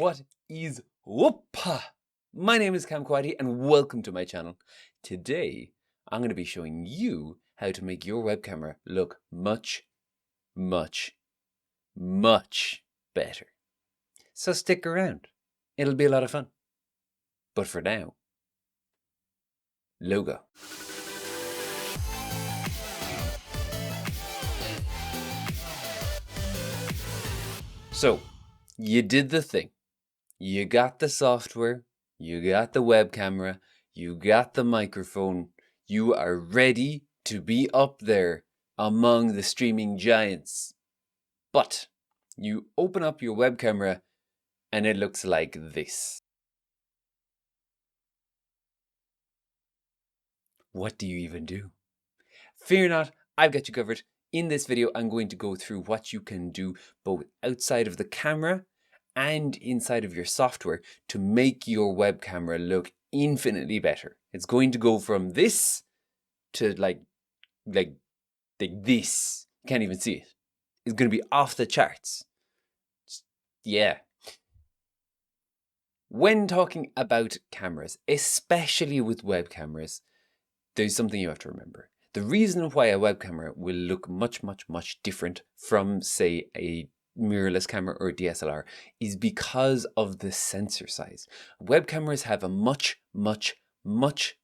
What is up? My name is Cam Quaddy and welcome to my channel. Today, I'm going to be showing you how to make your web camera look much better. So stick around. It'll be a lot of fun. But for now, logo. So, you did the thing. You got the software, you got the web camera, you got the microphone. You are ready to be up there among the streaming giants. But you open up your web camera and it looks like this. What do you even do? Fear not, I've got you covered. In this video, I'm going to go through what you can do both outside of the camera and inside of your software to make your web camera look infinitely better. It's going to go from this to like this. You can't even see it. It's going to be off the charts. Yeah. When talking about cameras, especially with web cameras, there's something you have to remember. The reason why a web camera will look much different from, say, a mirrorless camera or DSLR is because of the sensor size. Web cameras have a much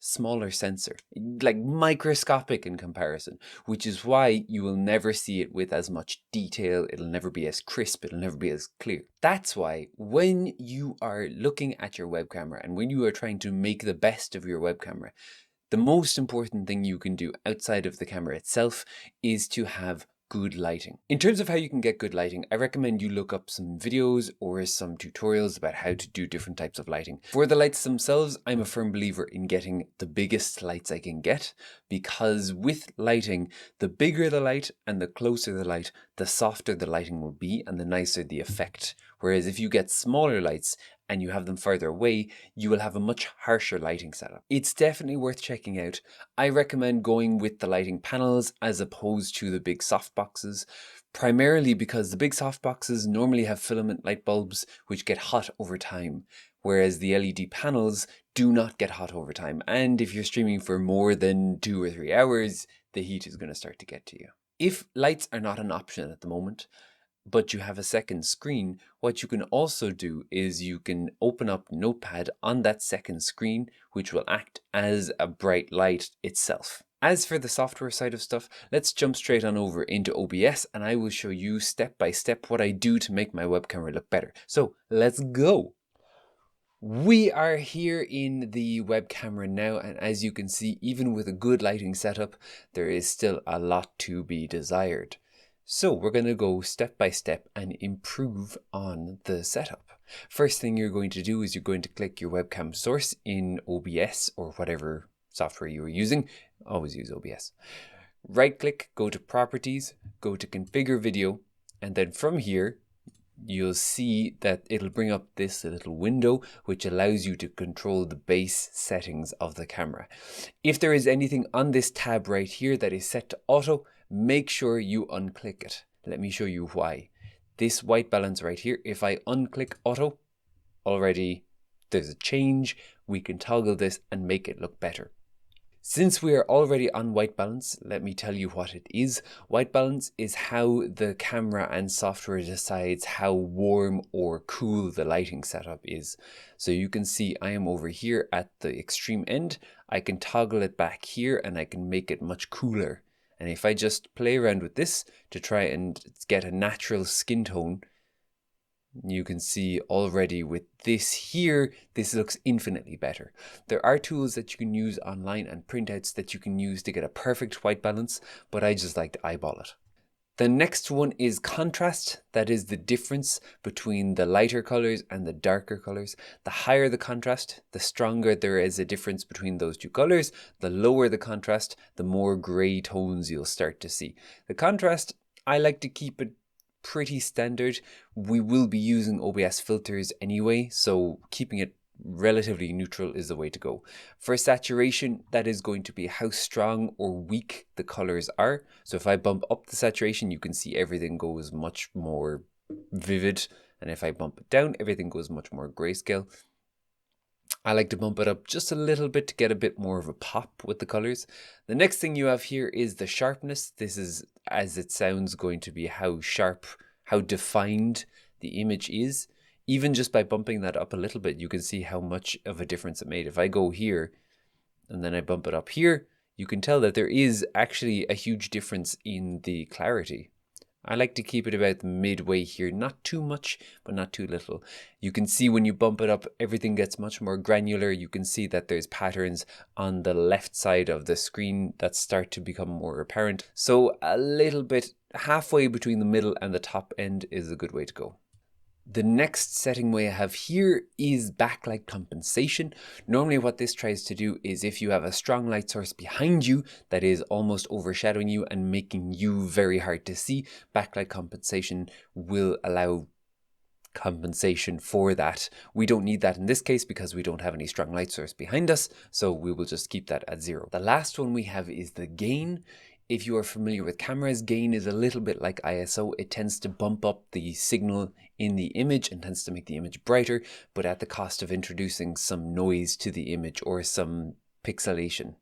smaller sensor, like microscopic in comparison, which is why you will never see it with as much detail. It'll never be as crisp, it'll never be as clear. That's why when you are looking at your web camera and when you are trying to make the best of your web camera, the most important thing you can do outside of the camera itself is to have good lighting. In terms of how you can get good lighting, I recommend you look up some videos or some tutorials about how to do different types of lighting. For the lights themselves, I'm a firm believer in getting the biggest lights I can get, because with lighting, the bigger the light and the closer the light, the softer the lighting will be and the nicer the effect. Whereas if you get smaller lights and you have them further away, you will have a much harsher lighting setup. It's definitely worth checking out. I recommend going with the lighting panels as opposed to the big soft boxes, primarily because the big soft boxes normally have filament light bulbs which get hot over time, whereas the LED panels do not get hot over time. And if you're streaming for more than 2 or 3 hours, the heat is going to start to get to you. If lights are not an option at the moment, but you have a second screen, what you can also do is you can open up Notepad on that second screen, which will act as a bright light itself. As for the software side of stuff, let's jump straight on over into OBS and I will show you step by step what I do to make my web camera look better. So let's go. We are here in the web camera now, and as you can see, even with a good lighting setup, there is still a lot to be desired. So we're going to go step by step and improve on the setup. First thing you're going to do is you're going to click your webcam source in OBS or whatever software you are using. Always use OBS. Right click, go to properties, go to configure video, and then from here you'll see that it'll bring up this little window which allows you to control the base settings of the camera. If there is anything on this tab right here that is set to auto, make sure you unclick it. Let me show you why. This white balance right here, if I unclick auto, already there's a change. We can toggle this and make it look better. Since we are already on white balance, let me tell you what it is. White balance is how the camera and software decides how warm or cool the lighting setup is. So you can see I am over here at the extreme end. I can toggle it back here and I can make it much cooler. And if I just play around with this to try and get a natural skin tone, you can see already with this here, this looks infinitely better. There are tools that you can use online and printouts that you can use to get a perfect white balance, but I just like to eyeball it. The next one is contrast. That is the difference between the lighter colors and the darker colors. The higher the contrast, the stronger there is a difference between those two colors. The lower the contrast, the more gray tones you'll start to see. The contrast, I like to keep it pretty standard. We will be using OBS filters anyway, so keeping it relatively neutral is the way to go. For saturation, that is going to be how strong or weak the colors are. So if I bump up the saturation, you can see everything goes much more vivid And if I bump it down, everything goes much more grayscale. I like to bump it up just a little bit to get a bit more of a pop with the colors. The next thing you have here is the sharpness. This is, as it sounds, going to be how sharp, how defined the image is. Even just by bumping that up a little bit, you can see how much of a difference it made. If I go here and then I bump it up here, you can tell that there is actually a huge difference in the clarity. I like to keep it about the midway here, not too much, but not too little. You can see when you bump it up, everything gets much more granular. You can see that there's patterns on the left side of the screen that start to become more apparent. So a little bit halfway between the middle and the top end is a good way to go. The next setting we have here is backlight compensation. Normally what this tries to do is if you have a strong light source behind you that is almost overshadowing you and making you very hard to see, backlight compensation will allow compensation for that. We don't need that in this case because we don't have any strong light source behind us, so we will just keep that at 0. The last one we have is the gain. If you are familiar with cameras, gain is a little bit like ISO. It tends to bump up the signal in the image and tends to make the image brighter, but at the cost of introducing some noise to the image or some pixelation.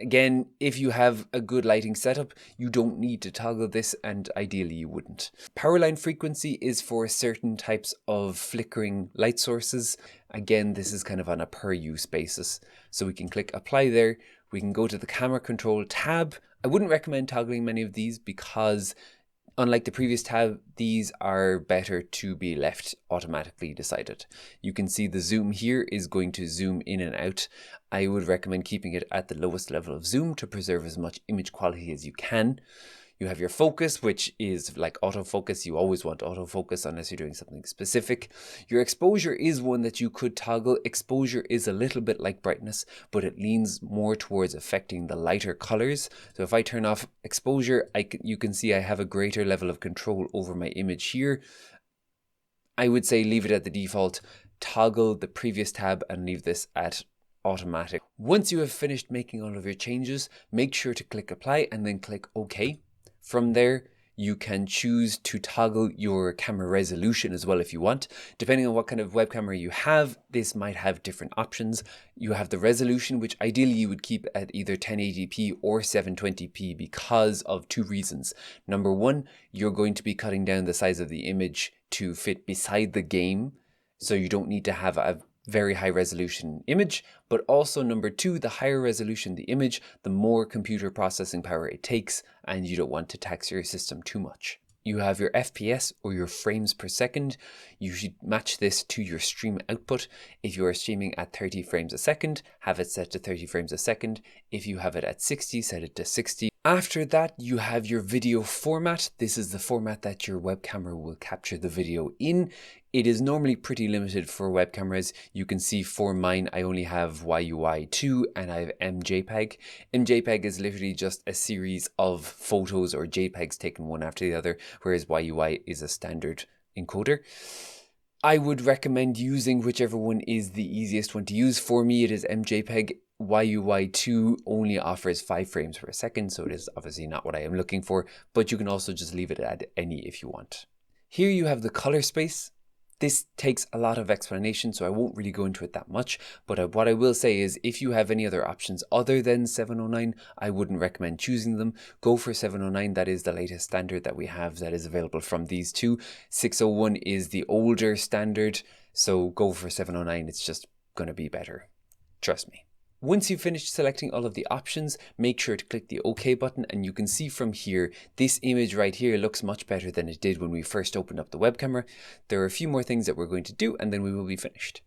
Again, if you have a good lighting setup, you don't need to toggle this, and ideally you wouldn't. Power line frequency is for certain types of flickering light sources. Again, this is kind of on a per use basis. So we can click apply there. We can go to the camera control tab. I wouldn't recommend toggling many of these because unlike the previous tab, these are better to be left automatically decided. You can see the zoom here is going to zoom in and out. I would recommend keeping it at the lowest level of zoom to preserve as much image quality as you can. You have your focus, which is like autofocus. You always want autofocus unless you're doing something specific. Your exposure is one that you could toggle. Exposure is a little bit like brightness, but it leans more towards affecting the lighter colors. So if I turn off exposure, you can see I have a greater level of control over my image here. I would say leave it at the default, toggle the previous tab and leave this at automatic. Once you have finished making all of your changes, make sure to click apply and then click OK. From there, you can choose to toggle your camera resolution as well if you want. Depending on what kind of web camera you have, this might have different options. You have the resolution, which ideally you would keep at either 1080p or 720p because of two reasons. Number one, you're going to be cutting down the size of the image to fit beside the game, so you don't need to have a very high resolution image, but also number two, the higher resolution the image, the more computer processing power it takes, and you don't want to tax your system too much. You have your FPS or your frames per second. You should match this to your stream output. If you are streaming at 30 frames a second, have it set to 30 frames a second. If you have it at 60, set it to 60. After that, you have your video format. This is the format that your web camera will capture the video in. It is normally pretty limited for web cameras. You can see for mine, I only have YUI2 and I have MJPEG. MJPEG is literally just a series of photos or JPEGs taken one after the other, whereas YUI is a standard encoder. I would recommend using whichever one is the easiest one to use. For me, it is MJPEG. YUI2 only offers 5 frames per second, so it is obviously not what I am looking for, but you can also just leave it at any if you want. Here you have the color space. This takes a lot of explanation, so I won't really go into it that much, but what I will say is if you have any other options other than 709, I wouldn't recommend choosing them. Go for 709, that is the latest standard that we have that is available from these two. 601 is the older standard, so go for 709, it's just going to be better. Trust me. Once you've finished selecting all of the options, make sure to click the OK button, and you can see from here, this image right here looks much better than it did when we first opened up the web camera. There are a few more things that we're going to do and then we will be finished.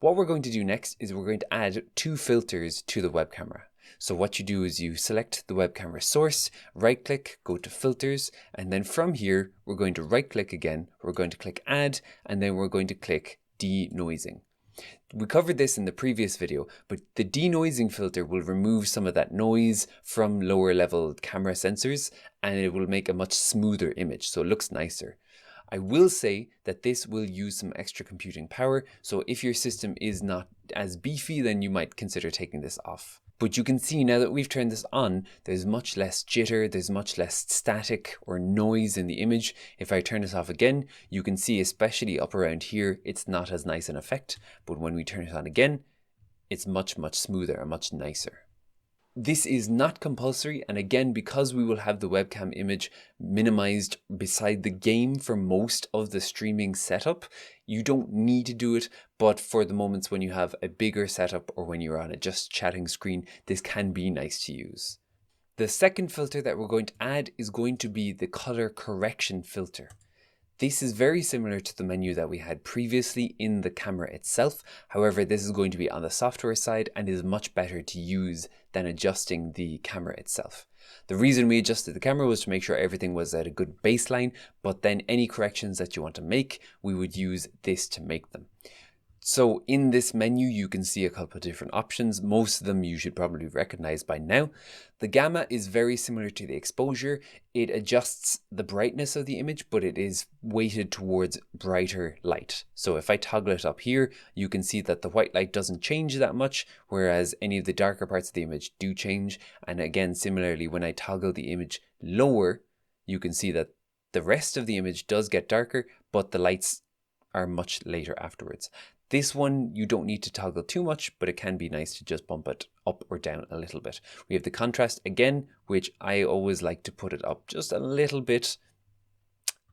What we're going to do next is we're going to add 2 filters to the web camera. So what you do is you select the web camera source, right click, go to filters, and then from here, we're going to right click again, we're going to click add, and then we're going to click denoising. We covered this in the previous video, but the denoising filter will remove some of that noise from lower level camera sensors and it will make a much smoother image, so it looks nicer. I will say that this will use some extra computing power, so if your system is not as beefy, then you might consider taking this off. But you can see now that we've turned this on, there's much less jitter, there's much less static or noise in the image. If I turn this off again, you can see, especially up around here, it's not as nice an effect. But when we turn it on again, it's much, much smoother and much nicer. This is not compulsory, and again, because we will have the webcam image minimized beside the game for most of the streaming setup, you don't need to do it, but for the moments when you have a bigger setup or when you're on a just chatting screen, this can be nice to use. The second filter that we're going to add is going to be the color correction filter. This is very similar to the menu that we had previously in the camera itself. However, this is going to be on the software side and is much better to use than adjusting the camera itself. The reason we adjusted the camera was to make sure everything was at a good baseline, but then any corrections that you want to make, we would use this to make them. So in this menu, you can see a couple of different options. Most of them you should probably recognize by now. The gamma is very similar to the exposure. It adjusts the brightness of the image, but it is weighted towards brighter light. So if I toggle it up here, you can see that the white light doesn't change that much, whereas any of the darker parts of the image do change. And again, similarly, when I toggle the image lower, you can see that the rest of the image does get darker, but the lights are much later afterwards. This one, you don't need to toggle too much, but it can be nice to just bump it up or down a little bit. We have the contrast again, which I always like to put it up just a little bit.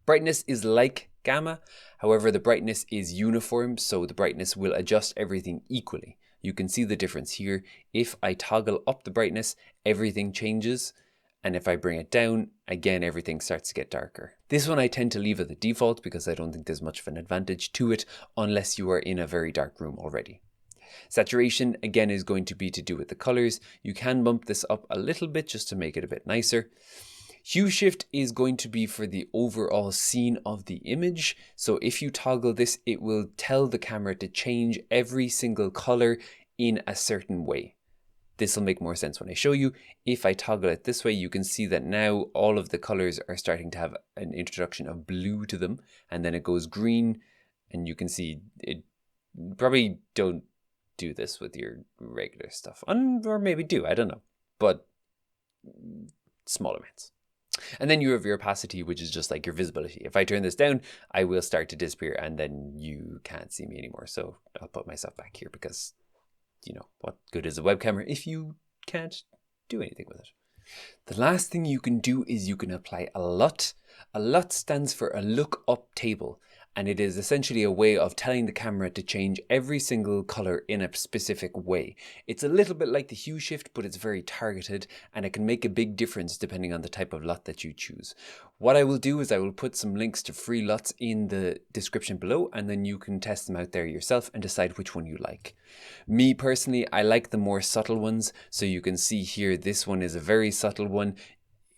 Brightness is like gamma. However, the brightness is uniform, so the brightness will adjust everything equally. You can see the difference here. If I toggle up the brightness, everything changes. And if I bring it down, again, everything starts to get darker. This one I tend to leave at the default because I don't think there's much of an advantage to it unless you are in a very dark room already. Saturation, again, is going to be to do with the colors. You can bump this up a little bit just to make it a bit nicer. Hue shift is going to be for the overall scene of the image. So if you toggle this, it will tell the camera to change every single color in a certain way. This will make more sense when I show you. If I toggle it this way, you can see that now all of the colors are starting to have an introduction of blue to them, and then it goes green, and you can see it. Probably don't do this with your regular stuff, or maybe do, I don't know, but small amounts. And then you have your opacity, which is just like your visibility. If I turn this down, I will start to disappear, and then you can't see me anymore. So I'll put myself back here because, you know, what good is a web camera if you can't do anything with it? The last thing you can do is you can apply a LUT. A LUT stands for a look up table, and it is essentially a way of telling the camera to change every single color in a specific way. It's a little bit like the hue shift, but it's very targeted, and it can make a big difference depending on the type of LUT that you choose. What I will do is I will put some links to free LUTs in the description below, and then you can test them out there yourself and decide which one you like. Me personally, I like the more subtle ones. So you can see here, this one is a very subtle one.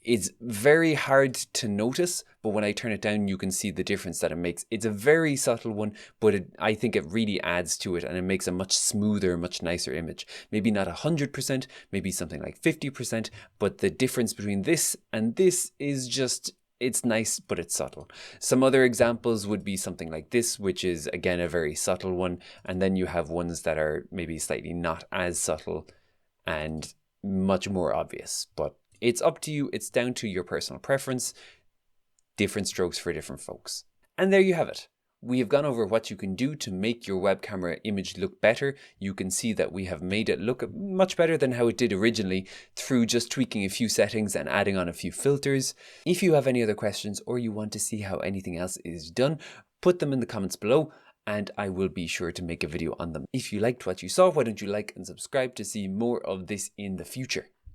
It's very hard to notice, but when I turn it down, you can see the difference that it makes. It's a very subtle one, but I think it really adds to it, and it makes a much smoother, much nicer image. Maybe not 100%, maybe something like 50%, but the difference between this and this is just, it's nice, but it's subtle. Some other examples would be something like this, which is again a very subtle one. And then you have ones that are maybe slightly not as subtle and much more obvious, but it's up to you. It's down to your personal preference. Different strokes for different folks. And there you have it. We have gone over what you can do to make your web camera image look better. You can see that we have made it look much better than how it did originally through just tweaking a few settings and adding on a few filters. If you have any other questions or you want to see how anything else is done, put them in the comments below and I will be sure to make a video on them. If you liked what you saw, why don't you like and subscribe to see more of this in the future.